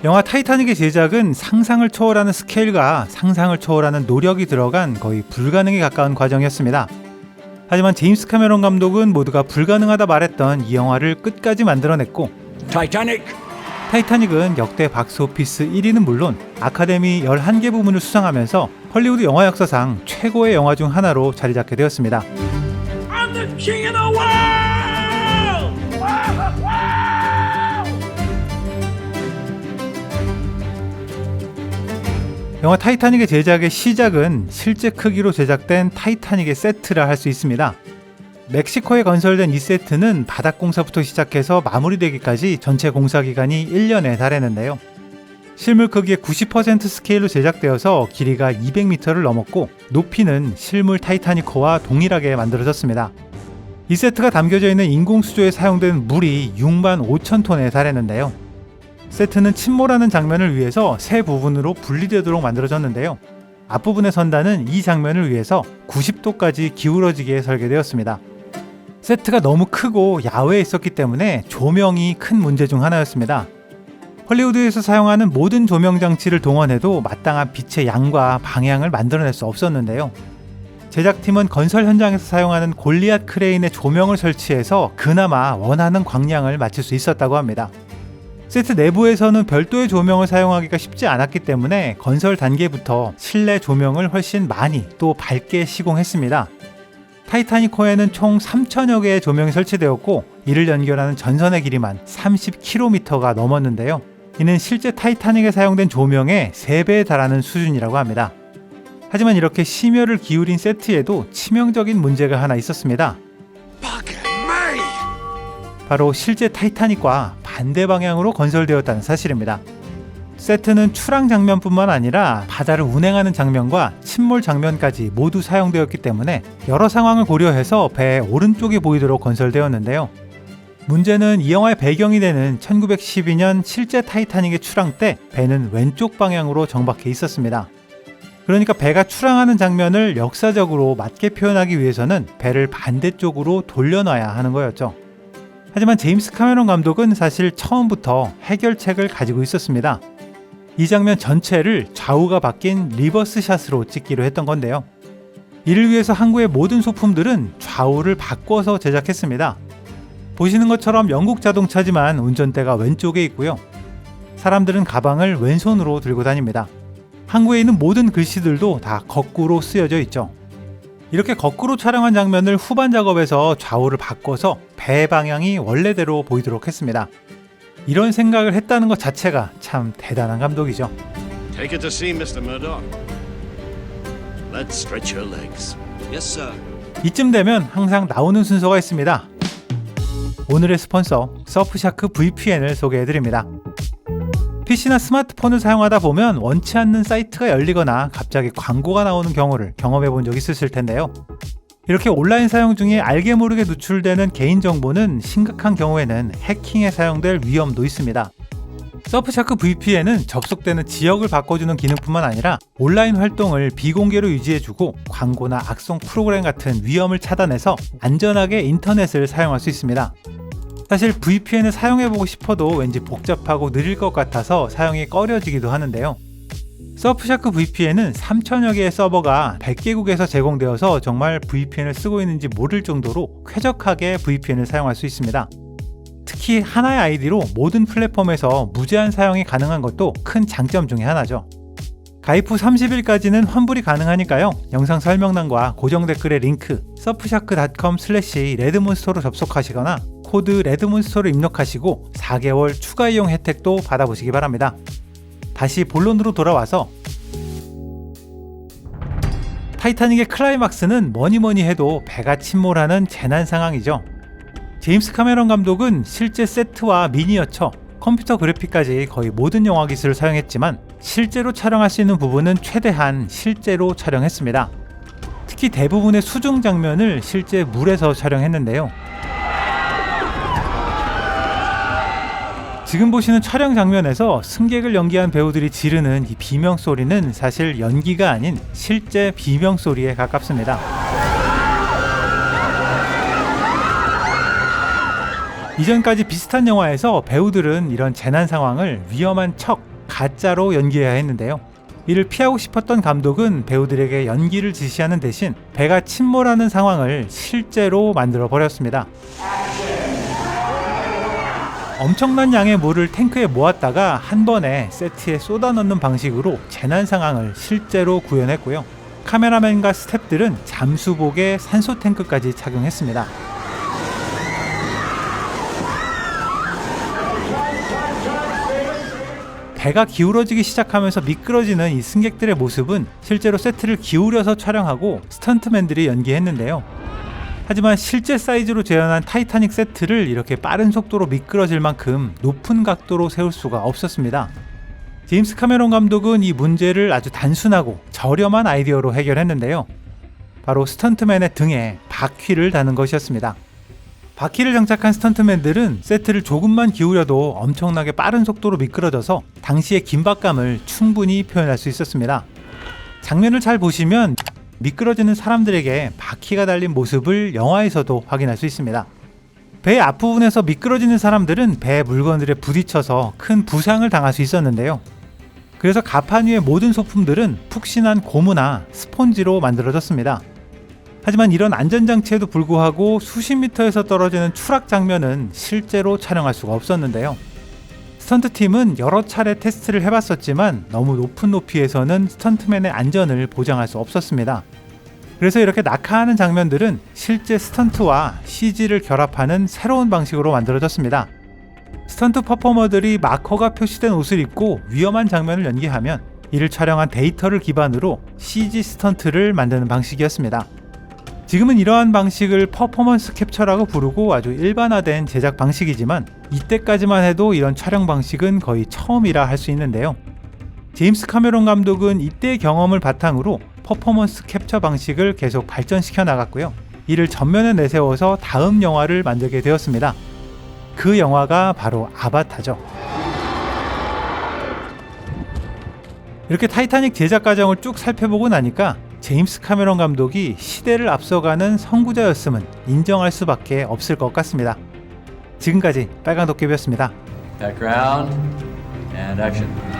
영화 타이타닉의 제작은 상상을 초월하는 스케일과 상상을 초월하는 노력이 들어간 거의 불가능에 가까운 과정이었습니다. 하지만 제임스 카메론 감독은 모두가 불가능하다 말했던 이 영화를 끝까지 만들어냈고, 타이타닉은 역대 박스오피스 1위는 물론 아카데미 11개 부문을 수상하면서 헐리우드 영화 역사상 최고의 영화 중 하나로 자리잡게 되었습니다. I'm the king of the world! 영화 타이타닉의 제작의 시작은 실제 크기로 제작된 타이타닉의 세트라 할 수 있습니다. 멕시코에 건설된 이 세트는 바닥 공사부터 시작해서 마무리되기까지 전체 공사 기간이 1년에 달했는데요. 실물 크기의 90% 스케일로 제작되어서 길이가 200m를 넘었고 높이는 실물 타이타닉호와 동일하게 만들어졌습니다. 이 세트가 담겨져 있는 인공수조에 사용된 물이 6만 5천 톤에 달했는데요. 세트는 침몰하는 장면을 위해서 세 부분으로 분리되도록 만들어졌는데요. 앞부분의 선단은 이 장면을 위해서 90도까지 기울어지게 설계되었습니다. 세트가 너무 크고 야외에 있었기 때문에 조명이 큰 문제 중 하나였습니다. 헐리우드에서 사용하는 모든 조명 장치를 동원해도 마땅한 빛의 양과 방향을 만들어낼 수 없었는데요. 제작팀은 건설 현장에서 사용하는 골리앗 크레인의 조명을 설치해서 그나마 원하는 광량을 맞출 수 있었다고 합니다. 세트 내부에서는 별도의 조명을 사용하기가 쉽지 않았기 때문에 건설 단계부터 실내 조명을 훨씬 많이 또 밝게 시공했습니다. 타이타닉호에는 총 3,000여 개의 조명이 설치되었고 이를 연결하는 전선의 길이만 30km가 넘었는데요. 이는 실제 타이타닉에 사용된 조명의 3배에 달하는 수준이라고 합니다. 하지만 이렇게 심혈을 기울인 세트에도 치명적인 문제가 하나 있었습니다. 바로 실제 타이타닉과 반대 방향으로 건설되었다는 사실입니다. 세트는 출항 장면뿐만 아니라 바다를 운행하는 장면과 침몰 장면까지 모두 사용되었기 때문에 여러 상황을 고려해서 배의 오른쪽이 보이도록 건설되었는데요. 문제는 이 영화의 배경이 되는 1912년 실제 타이타닉의 출항 때 배는 왼쪽 방향으로 정박해 있었습니다. 그러니까 배가 출항하는 장면을 역사적으로 맞게 표현하기 위해서는 배를 반대쪽으로 돌려놔야 하는 거였죠. 하지만 제임스 카메론 감독은 사실 처음부터 해결책을 가지고 있었습니다. 이 장면 전체를 좌우가 바뀐 리버스 샷으로 찍기로 했던 건데요. 이를 위해서 항구의 모든 소품들은 좌우를 바꿔서 제작했습니다. 보시는 것처럼 영국 자동차지만 운전대가 왼쪽에 있고요. 사람들은 가방을 왼손으로 들고 다닙니다. 항구에 있는 모든 글씨들도 다 거꾸로 쓰여져 있죠. 이렇게 거꾸로 촬영한 장면을 후반 작업에서 좌우를 바꿔서 배 방향이 원래대로 보이도록 했습니다. 이런 생각을 했다는 것 자체가 참 대단한 감독이죠. Take it to sea, Mr. Murdoch. Let's stretch your legs. Yes, sir. 이쯤 되면 항상 나오는 순서가 있습니다. 오늘의 스폰서 서프샤크 VPN을 소개해드립니다. PC나 스마트폰을 사용하다 보면 원치 않는 사이트가 열리거나 갑자기 광고가 나오는 경우를 경험해 본 적 있으실 텐데요. 이렇게 온라인 사용 중에 알게 모르게 누출되는 개인정보는 심각한 경우에는 해킹에 사용될 위험도 있습니다. 서프샤크 VPN은 접속되는 지역을 바꿔주는 기능뿐만 아니라 온라인 활동을 비공개로 유지해주고 광고나 악성 프로그램 같은 위험을 차단해서 안전하게 인터넷을 사용할 수 있습니다. 사실 VPN을 사용해보고 싶어도 왠지 복잡하고 느릴 것 같아서 사용이 꺼려지기도 하는데요. 서프샤크 VPN은 3,000여 개의 서버가 100개국에서 제공되어서 정말 VPN을 쓰고 있는지 모를 정도로 쾌적하게 VPN을 사용할 수 있습니다. 특히 하나의 아이디로 모든 플랫폼에서 무제한 사용이 가능한 것도 큰 장점 중에 하나죠. 가입 후 30일까지는 환불이 가능하니까요. 영상 설명란과 고정 댓글의 링크 surfshark.com/redmoonstore로 접속하시거나 코드 레드문스토어를 입력하시고 4개월 추가 이용 혜택도 받아보시기 바랍니다. 다시 본론으로 돌아와서 타이타닉의 클라이막스는 뭐니뭐니 해도 배가 침몰하는 재난 상황이죠. 제임스 카메론 감독은 실제 세트와 미니어처, 컴퓨터 그래픽까지 거의 모든 영화 기술을 사용했지만 실제로 촬영할 수 있는 부분은 최대한 실제로 촬영했습니다. 특히 대부분의 수중 장면을 실제 물에서 촬영했는데요. 지금 보시는 촬영 장면에서 승객을 연기한 배우들이 지르는 이 비명 소리는 사실 연기가 아닌 실제 비명 소리에 가깝습니다. 이전까지 비슷한 영화에서 배우들은 이런 재난 상황을 위험한 척 가짜로 연기해야 했는데요. 이를 피하고 싶었던 감독은 배우들에게 연기를 지시하는 대신 배가 침몰하는 상황을 실제로 만들어 버렸습니다. 엄청난 양의 물을 탱크에 모았다가 한 번에 세트에 쏟아 넣는 방식으로 재난 상황을 실제로 구현했고요. 카메라맨과 스태프들은 잠수복에 산소 탱크까지 착용했습니다. 배가 기울어지기 시작하면서 미끄러지는 이 승객들의 모습은 실제로 세트를 기울여서 촬영하고 스턴트맨들이 연기했는데요. 하지만 실제 사이즈로 재현한 타이타닉 세트를 이렇게 빠른 속도로 미끄러질 만큼 높은 각도로 세울 수가 없었습니다. 제임스 카메론 감독은 이 문제를 아주 단순하고 저렴한 아이디어로 해결했는데요. 바로 스턴트맨의 등에 바퀴를 다는 것이었습니다. 바퀴를 장착한 스턴트맨들은 세트를 조금만 기울여도 엄청나게 빠른 속도로 미끄러져서 당시의 긴박감을 충분히 표현할 수 있었습니다. 장면을 잘 보시면 미끄러지는 사람들에게 바퀴가 달린 모습을 영화에서도 확인할 수 있습니다. 배 앞부분에서 미끄러지는 사람들은 배 물건들에 부딪혀서 큰 부상을 당할 수 있었는데요. 그래서 갑판 위의 모든 소품들은 푹신한 고무나 스폰지로 만들어졌습니다. 하지만 이런 안전장치에도 불구하고 수십 미터에서 떨어지는 추락 장면은 실제로 촬영할 수가 없었는데요. 스턴트팀은 여러 차례 테스트를 해봤었지만 너무 높은 높이에서는 스턴트맨의 안전을 보장할 수 없었습니다. 그래서 이렇게 낙하하는 장면들은 실제 스턴트와 CG를 결합하는 새로운 방식으로 만들어졌습니다. 스턴트 퍼포머들이 마커가 표시된 옷을 입고 위험한 장면을 연기하면 이를 촬영한 데이터를 기반으로 CG 스턴트를 만드는 방식이었습니다. 지금은 이러한 방식을 퍼포먼스 캡처라고 부르고 아주 일반화된 제작 방식이지만 이때까지만 해도 이런 촬영 방식은 거의 처음이라 할 수 있는데요. 제임스 카메론 감독은 이때의 경험을 바탕으로 퍼포먼스 캡처 방식을 계속 발전시켜 나갔고요. 이를 전면에 내세워서 다음 영화를 만들게 되었습니다. 그 영화가 바로 아바타죠. 이렇게 타이타닉 제작 과정을 쭉 살펴보고 나니까 제임스 카메론 감독이 시대를 앞서가는 선구자였음은 인정할 수밖에 없을 것 같습니다. 지금까지 빨간 도깨비였습니다. Background and action.